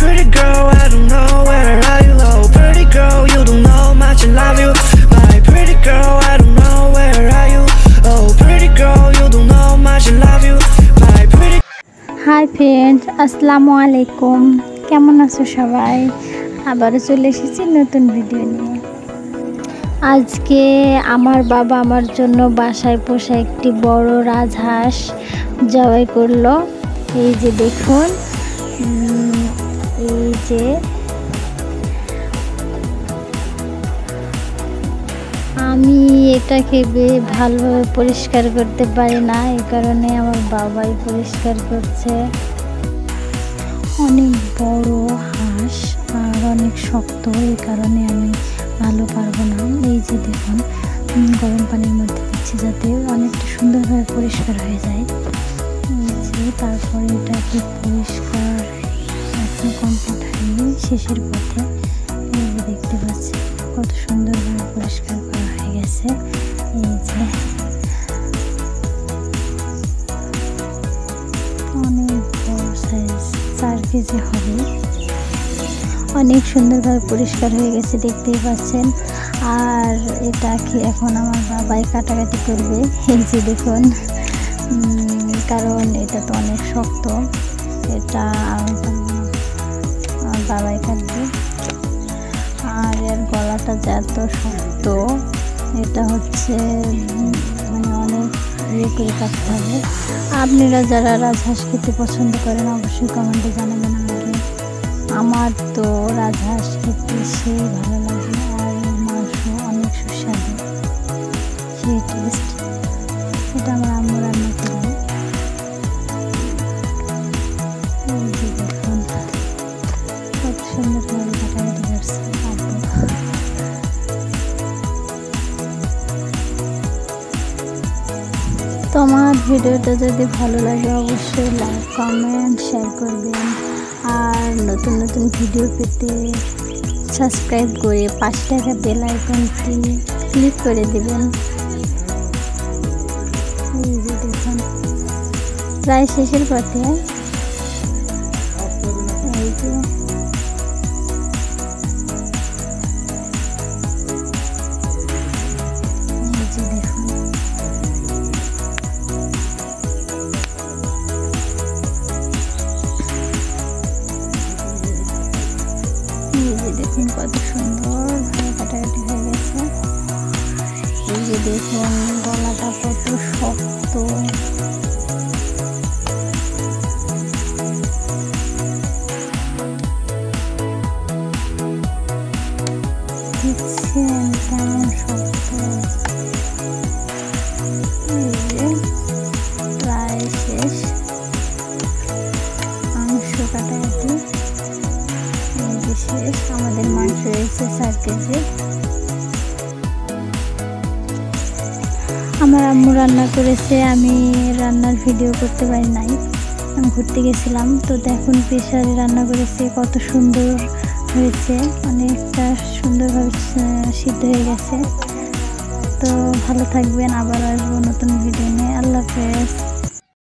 pretty girl, I don't know where are you. Oh pretty girl, you don't know much I love you. My pretty girl, I don't know where are you. Oh pretty girl, you don't know much I love you. My pretty hi friends, আসসালামু আলাইকুম। কেমন আছো সবাই? আবারও চলে এসেছি নতুন video নিয়ে। আজকে আমার বাবা আমার জন্য বাসায় পোষা একটি বড় রাজহাঁস জবাই করলো। এই যে দেখুন, এই যে আমি এটাকে ভালোভাবে পরিষ্কার করতে পারি না, এই কারণে আমার বাবাই পরিষ্কার করছে। অনেক বড় হাঁস আর অনেক শক্ত, এই কারণে আমি ভালো পারবো না। এই যে দেখুন, গরম পানির মধ্যে দিচ্ছি যাতে অনেকটা সুন্দরভাবে পরিষ্কার হয়ে যায়। এই যে তারপরে এটাকে পরিষ্কার এখন কমপ্লিট হয়নি, শেষের পথে। এই যে দেখতে পাচ্ছি কত সুন্দরভাবে পরিষ্কার করা হয়ে গেছে। এই যে অনেক বড় সাইজ, 4 কেজি হবে। অনেক সুন্দরভাবে পরিষ্কার হয়ে গেছে, দেখতেই পাচ্ছেন। আর এটাকে এখন আমার বাবাই কাটাকাটি করবে। এই যে দেখুন, কারণ এটা তো অনেক শক্ত, এটা আমার বাবাই কাটবে। আর এর গলাটা যত শক্ত, এটা হচ্ছে মানে অনেক করে কাটতে হবে। আপনারা যারা রাজহাঁস খেতে পছন্দ করেন অবশ্যই কমেন্টে জানাবেন আমাকে। আমার তো রাজহাঁস খেতে সেই ভালো লাগে, আর মাংস অনেক সুস্বাদু, সেই টেস্ট। এটা আমার আম্মু রান্না করে। দেখুন কত সুন্দরভাবে কাটাকাটি করছে আব্বু। তোমার ভিডিওটা যদি ভালো লাগে অবশ্যই লাইক, কমেন্ট, শেয়ার করবেন। আর নতুন নতুন ভিডিও পেতে সাবস্ক্রাইব করে পাশে থাকা বেল আইকনটি ক্লিক করে দেবেন। এই যে দেখুন প্রায় শেষের পথে। এই যে দেখুন কত সুন্দর কাটাকাটি হয়ে গেছে। এই যে দেখুন গলাটা কত শক্ত। দেখছেন কেমন শক্ত। এই যে প্রায় শেষ মাংস কাটাকাটি, শেষ। আমাদের মাংস হয়েছে 4 কেজি। আমার আম্মু রান্না করেছে, আমি রান্নার ভিডিও করতে পারি নাই, আমি ঘুরতে গেছিলাম। তো দেখুন প্রেসারে রান্না করেছে, কত সুন্দর হয়েছে, অনেকটা সুন্দরভাবে সিদ্ধ হয়ে গেছে। তো ভালো থাকবেন, আবার আসবো নতুন ভিডিও নিয়ে। আল্লাহ হাফেজ।